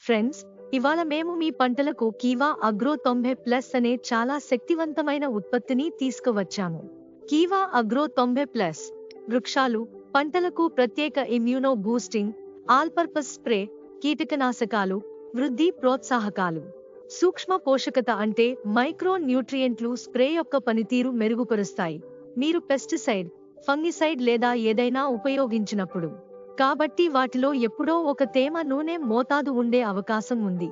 Friends, ఇవాళ మేము మీ పంటలకు కీవా అగ్రో 90+ అనే చాలా శక్తివంతమైన ఉత్పత్తిని తీసుకువచ్చాము. కీవా అగ్రో 90+ వృక్షాలు, పంటలకు ప్రత్యేక immuno boosting, all purpose spray, కీటకనాశకాలు, వృద్ధి ప్రోత్సాహకాలు. సూక్ష్మ పోషకత అంటే మైక్రో న్యూట్రియంట్లు స్ప్రే యొక్క పనితీరు మెరుగుపరుస్తాయి మీరు పెస్టిసైడ్, ఫంగిసైడ్ లేదా ఏదైనా ఉపయోగించినప్పుడు. కాబట్టి వాటిలో ఎప్పుడో ఒక తేమ నూనె మోతాదు ఉండే అవకాశం ఉంది.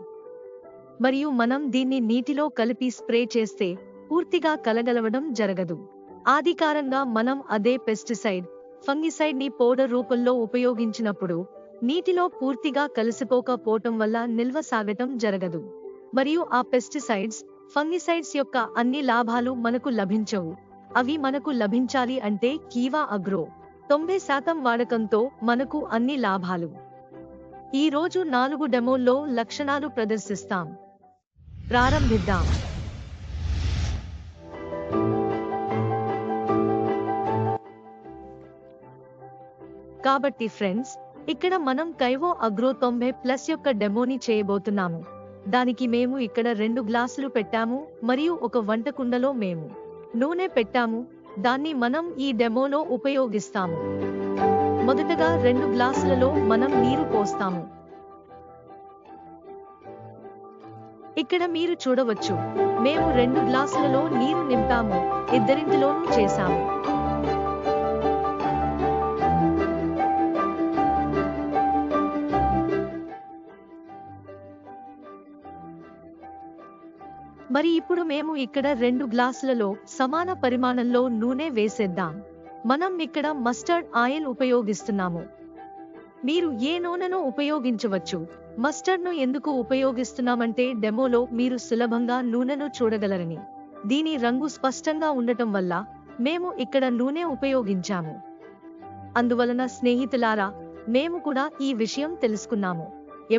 మరియు మనం దీన్ని నీటిలో కలిపి స్ప్రే చేస్తే పూర్తిగా కలగలవడం జరగదు. ఆధికారంగా మనం అదే పెస్టిసైడ్, ఫంగిసైడ్ ని పౌడర్ రూపంలో ఉపయోగించినప్పుడు నీటిలో పూర్తిగా కలిసిపోకపోవటం వల్ల నిల్వ సాగటం జరగదు. మరియు ఆ పెస్టిసైడ్స్, ఫంగిసైడ్స్ యొక్క అన్ని లాభాలు మనకు లభించవు. అవి మనకు లభించాలి అంటే కీవా అగ్రో 90% వాడకంతో మనకు అన్ని లాభాలు. ఈ రోజు 4 డెమోల్లో లక్షణాలు ప్రదర్శిస్తాం. ప్రారంభిద్దాం. కాబట్టి ఫ్రెండ్స్, ఇక్కడ మనం కైవో అగ్రో 90+ యొక్క డెమోని చేయబోతున్నాము. దానికి మేము ఇక్కడ 2 గ్లాసులు పెట్టాము మరియు ఒక వంట కుండలో మేము నూనె పెట్టాము. దాన్ని మనం ఈ డెమోలో ఉపయోగిస్తాము. మొదటగా 2 గ్లాసులలో మనం నీరు పోస్తాము. ఇక్కడ మీరు చూడవచ్చు, మేము 2 గ్లాసులలో నీరు నింపాము, ఇద్దరింటిలోనూ చేశాము. మరి ఇప్పుడు మేము ఇక్కడ 2 గ్లాసులలో సమాన పరిమాణంలో నూనె వేసేద్దాం. మనం ఇక్కడ మస్టర్డ్ ఆయిల్ ఉపయోగిస్తున్నాము. మీరు ఏ నూనెను ఉపయోగించవచ్చు. మస్టర్డ్ ను ఎందుకు ఉపయోగిస్తున్నామంటే డెమోలో మీరు సులభంగా నూనెను చూడగలరని. దీని రంగు స్పష్టంగా ఉండటం వల్ల మేము ఇక్కడ నూనె ఉపయోగించాము. అందువలన స్నేహితులారా, మేము కూడా ఈ విషయం తెలుసుకున్నాము.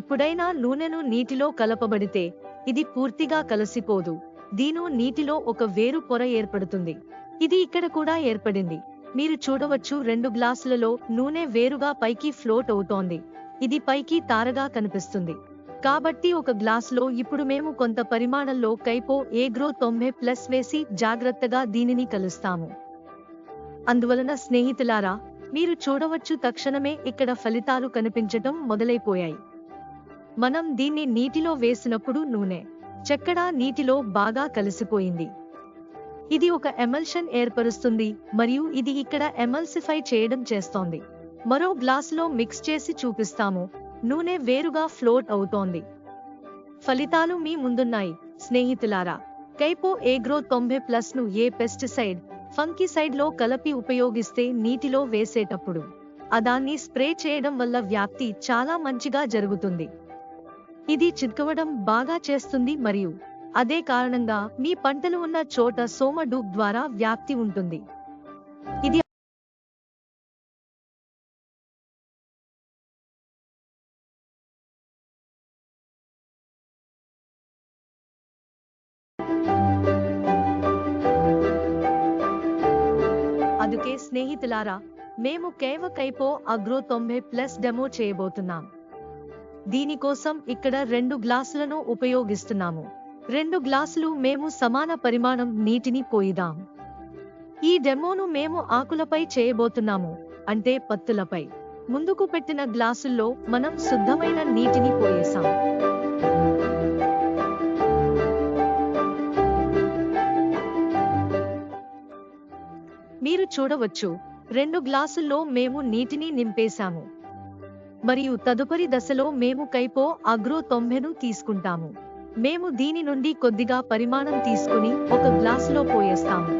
ఎప్పుడైనా నూనెను నీటిలో కలపబడితే ఇది పూర్తిగా కలిసిపోదు. దీని నీటిలో ఒక వేరు పొర ఏర్పడుతుంది. ఇది ఇక్కడ కూడా ఏర్పడింది. మీరు చూడవచ్చు, 2 గ్లాసులలో నూనె వేరుగా పైకి ఫ్లోట్ అవుతోంది. ఇది పైకి తారగా కనిపిస్తుంది. కాబట్టి ఒక గ్లాసులో ఇప్పుడు మేము కొంత పరిమాణంలో కైవో అగ్రో 90+ వేసి జాగ్రత్తగా దీనిని కలుస్తాము. అందువలన స్నేహితులారా, మీరు చూడవచ్చు, తక్షణమే ఇక్కడ ఫలితాలు కనిపించటం మొదలైపోయాయి. మనం దీన్ని నీటిలో వేసినప్పుడు నూనె చక్కడా నీటిలో బాగా కలిసిపోయింది. ఇది ఒక ఎమల్షన్ ఏర్పరుస్తుంది మరియు ఇది ఇక్కడ ఎమల్సిఫై చేయడం చేస్తోంది. మరో గ్లాసులో మిక్స్ చేసి చూపిస్తాము. నూనె వేరుగా ఫ్లోట్ అవుతోంది. ఫలితాలు మీ ముందున్నాయి స్నేహితులారా. కైవో అగ్రో 90+ ను ఏ పెస్టిసైడ్, ఫంగిసైడ్ లో కలిపి ఉపయోగిస్తే నీటిలో వేసేటప్పుడు దాన్ని స్ప్రే చేయడం వల్ల వ్యాప్తి చాలా మంచిగా జరుగుతుంది. ఇది చిక్కవడం బాగా చేస్తుంది మరియు అదే కారణంగా మీ పంటలు ఉన్న చోట సోమ ద్వారా వ్యాప్తి ఉంటుంది. ఇది అందుకే స్నేహితులారా, మేము కైవో అగ్రో 90+ డెమో చేయబోతున్నాం. దీనికోసం ఇక్కడ 2 గ్లాసులను ఉపయోగిస్తున్నాము. 2 గ్లాసులు మేము సమాన పరిమాణం నీటిని పోయిదాం. ఈ డెమోను మేము ఆకులపై చేయబోతున్నాము, అంటే పత్తులపై. ముందుకు పెట్టిన గ్లాసుల్లో మనం శుద్ధమైన నీటిని పోయేసాం. మీరు చూడవచ్చు, 2 గ్లాసుల్లో మేము నీటిని నింపేశాము. మరియు తదుపరి దశలో మేము కైవో అగ్రో 90ను తీసుకుంటాము. మేము దీని నుండి కొద్దిగా పరిమాణం తీసుకుని ఒక గ్లాసులో పోయేస్తాము.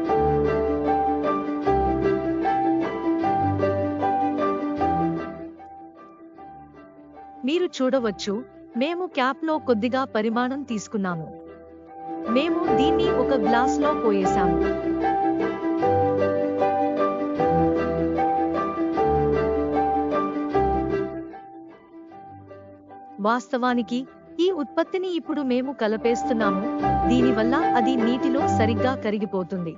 మీరు చూడవచ్చు, మేము క్యాప్లో కొద్దిగా పరిమాణం తీసుకున్నాము. మేము దీన్ని ఒక గ్లాసులో పోయేశాము. వాస్తవానికి ఈ ఉత్పత్తిని ఇప్పుడు మేము కలిపేస్తున్నాము. దీనివల్ల అది నీటిలో సరిగ్గా కరిగిపోతుంది.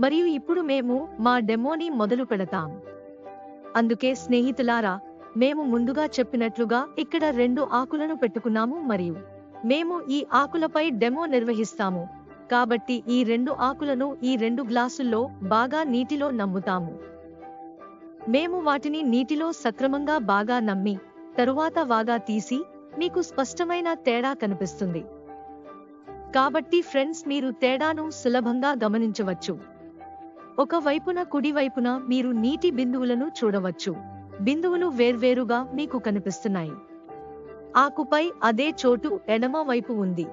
మరియు ఇప్పుడు మేము మా డెమోని మొదలు పెడతాం. అందుకే స్నేహితులారా, మేము ముందుగా చెప్పినట్లుగా ఇక్కడ 2 ఆకులను పెట్టుకున్నాము మరియు మేము ఈ ఆకులపై డెమో నిర్వహిస్తాము. కాబట్టి ఈ 2 ఆకులను ఈ 2 గ్లాసుల్లో బాగా నీటిలో నమ్ముతాము. మేము వాటిని నీటిలో సక్రమంగా బాగా నమ్మి తరువాత వాగా తీసి మీకు స్పష్టమైన తేడా కనిపిస్తుంది. కాబట్టి ఫ్రెండ్స్, మీరు తేడాను సులభంగా గమనించవచ్చు. ఒక వైపున కుడి వైపున మీరు నీటి బిందువులను చూడవచ్చు. బిందువులు వేర్వేరుగా మీకు కనిపిస్తున్నాయి. ఆకుపై అదే చోటు ఎడమ వైపు ఉంది.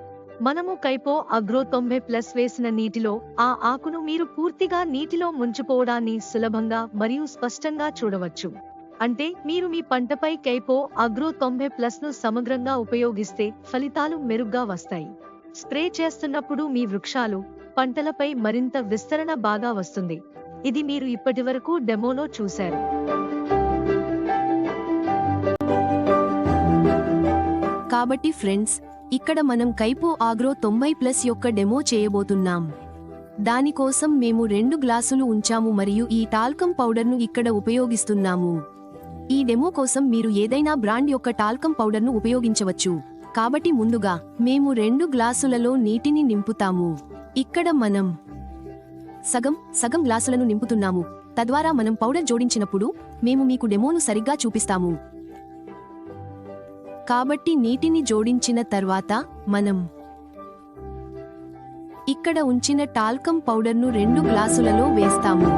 మనము కైపో అగ్రో 90+ వేసిన నీటిలో ఆ ఆకును మీరు పూర్తిగా నీటిలో ముంచిపోవడాన్ని సులభంగా మరియు స్పష్టంగా చూడవచ్చు. అంటే మీరు మీ పంటపై కైపో అగ్రో 90+ను సమగ్రంగా ఉపయోగిస్తే ఫలితాలు మెరుగ్గా వస్తాయి. స్ప్రే చేస్తున్నప్పుడు మీ వృక్షాలు, పంటలపై మరింత విస్తరణ బాగా వస్తుంది. ఇది మీరు ఇప్పటివరకు డెమోలో చూశారు. కాబట్టి ఫ్రెండ్స్, ఇక్కడ మనం కైపో అగ్రో 90+ యొక్క డెమో చేయబోతున్నాం. దానికోసం మేము 2 గ్లాసులు ఉంచాము మరియు ఈ టాల్కమ్ పౌడర్ను ఇక్కడ ఉపయోగిస్తున్నాము. ఈ డెమో కోసం మీరు ఏదైనా బ్రాండ్ యొక్క టాల్కమ్ పౌడర్ను ఉపయోగించవచ్చు. కాబట్టి ముందుగా మేము 2 గ్లాసులలో నీటిని నింపుతాము. ఇక్కడ మనం సగం గ్లాసులను నింపుతున్నాము. తద్వారా మనం పౌడర్ జోడించినప్పుడు మేము మీకు డెమోను సరిగ్గా చూపిస్తాము. కాబట్టి నీటిని జోడించిన తర్వాత మనం ఇక్కడ ఉంచిన టాల్కమ్ పౌడర్ను 2 గ్లాసులలో వేస్తాము.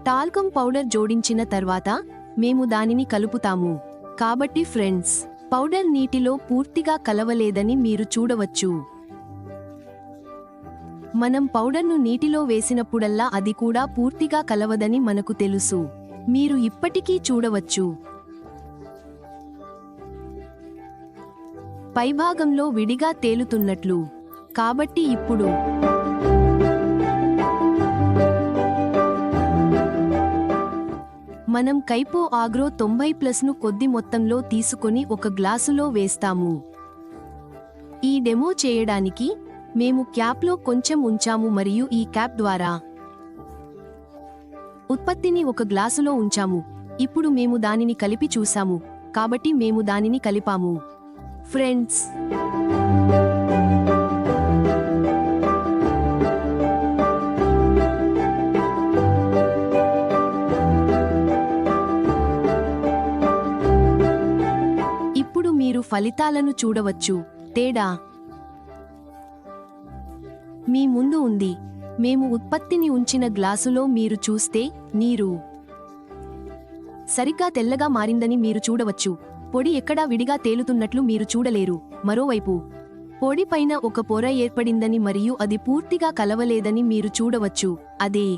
టాల్కమ్ పౌడర్ జోడించిన తర్వాత మేము దానిని కలుపుతాము. కాబట్టి ఫ్రెండ్స్, పౌడర్ నీటిలో పూర్తిగా కలవలేదని మీరు చూడవచ్చు. మనం పౌడర్ను నీటిలో వేసినప్పుడల్లా అది కూడా పూర్తిగా కలవదని మనకు తెలుసు. మీరు ఇప్పటికీ చూడవచ్చు, పైభాగంలో విడిగా తేలుతున్నట్లు. కాబట్టి ఇప్పుడు మనం కైపో అగ్రో 90+ను కొద్ది మొత్తంలో తీసుకొని 1 గ్లాసులో వేస్తాము. ఈ డెమో చేయడానికి మేము క్యాప్లో కొంచెం ఉంచాము మరియు ఈ క్యాప్ ద్వారా ఉత్పత్తిని 1 గ్లాసులో ఉంచాము. ఇప్పుడు మేము దానిని కలిపి చూసాము, కాబట్టి మేము దానిని కలిపాము. ఫ్రెండ్స్, ఇప్పుడు మీరు ఫలితాలను చూడవచ్చు. తేడా మీ ముందు ఉంది. మేము ఉత్పత్తిని ఉంచిన గ్లాసులో మీరు చూస్తే నీరు సరిగ్గా తెల్లగా మారిందని మీరు చూడవచ్చు. పొడి ఎక్కడా విడిగా తేలుతున్నట్లు మీరు చూడలేరు. మరోవైపు పొడి పైన ఒక పొర ఏర్పడిందని మరియు అది పూర్తిగా కలవలేదని మీరు చూడవచ్చు. అదే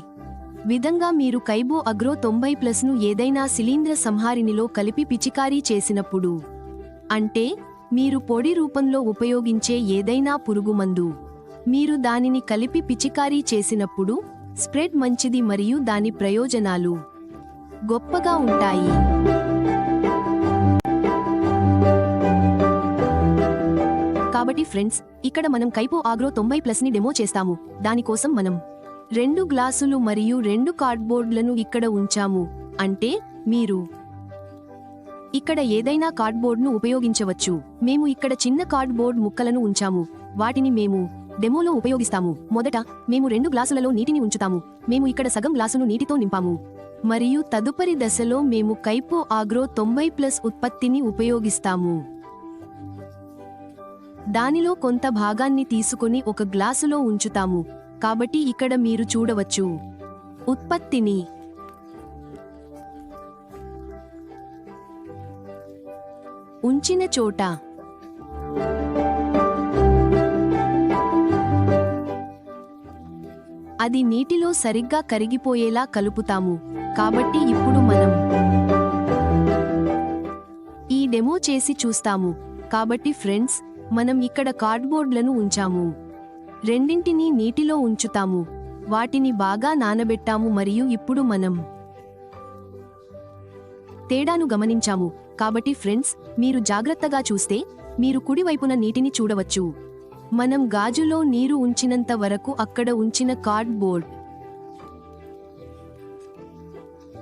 విధంగా మీరు కైపో అగ్రో 90+ను ఏదైనా శిలీంద్ర సంహారిణిలో కలిపి పిచికారీ చేసినప్పుడు, అంటే మీరు పొడి రూపంలో ఉపయోగించే ఏదైనా పురుగుమందు, మీరు దానిని కలిపి పిచికారీ చేసినప్పుడు స్ప్రెడ్ మంచిది మరియు దాని ప్రయోజనాలు గొప్పగా ఉంటాయి. కాబట్టి ఫ్రెండ్స్, ఇక్కడ మనం కైపో అగ్రో 90+ని డెమో చేస్తాము. దానికోసం మనం 2 గ్లాసులు మరియు 2 కార్డ్బోర్డ్లను ఇక్కడ ఉంచాము. అంటే మీరు ఇక్కడ ఏదైనా కార్డ్బోర్డ్ను ఉపయోగించవచ్చు. మేము ఇక్కడ చిన్న కార్డ్బోర్డ్ ముక్కలను ఉంచాము. వాటిని మేము డెమోలో ఉపయోగిస్తాము. మొదట మేము 2 గ్లాసులలో నీటిని ఉంచుతాము. మేము ఇక్కడ సగం గ్లాసును నీటితో నింపాము. మరియు తదుపరి దశలో మేము కైపో అగ్రో 90+ ఉత్పత్తిని ఉపయోగిస్తాము. దానిలో కొంత భాగాన్ని తీసుకొని 1 గ్లాసులో ఉంచుతాము. కాబట్టి ఇక్కడ మీరు చూడవచ్చు, ఉత్పత్తిని ఉంచిన చోట అది నీటిలో సరిగ్గా కరిగిపోయేలా కలుపుతాము. కాబట్టి ఇప్పుడు మనం ఈ డెమో చేసి చూస్తాము. కాబట్టి ఫ్రెండ్స్, మనం ఇక్కడ కార్డ్బోర్డ్లను ఉంచాము. రెండింటినీ నీటిలో ఉంచుతాము. వాటిని బాగా నానబెట్టాము మరియు ఇప్పుడు మనం తేడాను గమనించాము. కాబట్టి ఫ్రెండ్స్, మీరు జాగ్రత్తగా చూస్తే మీరు కుడివైపున నీటిని చూడవచ్చు. మనం గాజులో నీరు ఉంచినంత వరకు అక్కడ ఉంచిన కార్డ్బోర్డ్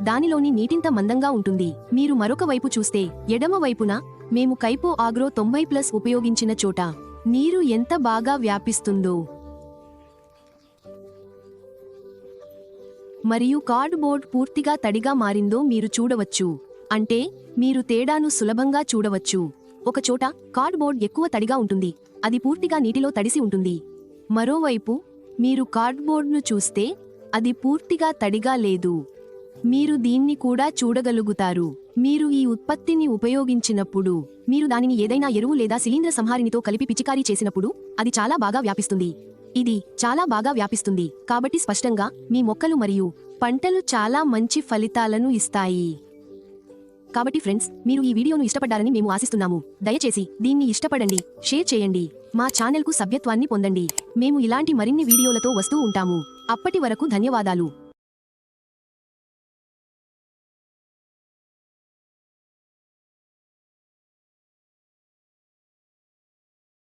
దానిలోని నీటింత మందంగా ఉంటుంది. మీరు మరొక వైపు చూస్తే ఎడమ వైపున మేము కైపో ఆగ్రో 90+ ఉపయోగించిన చోట నీరు ఎంత బాగా వ్యాపిస్తుందో మరియు కార్డ్బోర్డ్ పూర్తిగా తడిగా మారిందో మీరు చూడవచ్చు. అంటే మీరు తేడాను సులభంగా చూడవచ్చు. ఒక చోట కార్డ్బోర్డ్ ఎక్కువ తడిగా ఉంటుంది, అది పూర్తిగా నీటిలో తడిసి ఉంటుంది. మరోవైపు మీరు కార్డ్బోర్డ్ను చూస్తే అది పూర్తిగా తడిగా లేదు. మీరు దీన్ని కూడా చూడగలుగుతారు. మీరు ఈ ఉత్పత్తిని ఉపయోగించినప్పుడు మీరు దానిని ఏదైనా ఎరువు లేదా శిలీంద్ర సంహారినితో కలిపి పిచికారీ చేసినప్పుడు అది చాలా బాగా వ్యాపిస్తుంది. ఇది చాలా బాగా వ్యాపిస్తుంది కాబట్టి స్పష్టంగా మీ మొక్కలు మరియు పంటలు చాలా మంచి ఫలితాలను ఇస్తాయి. కాబట్టి ఫ్రెండ్స్, మీరు ఈ వీడియోను ఇష్టపడ్డారని మేము ఆశిస్తున్నాము. దయచేసి దీన్ని ఇష్టపడండి, షేర్ చేయండి, మా ఛానల్కు సభ్యత్వాన్ని పొందండి. మేము ఇలాంటి మరిన్ని వీడియోలతో వస్తూ ఉంటాము. అప్పటి వరకు ధన్యవాదాలు.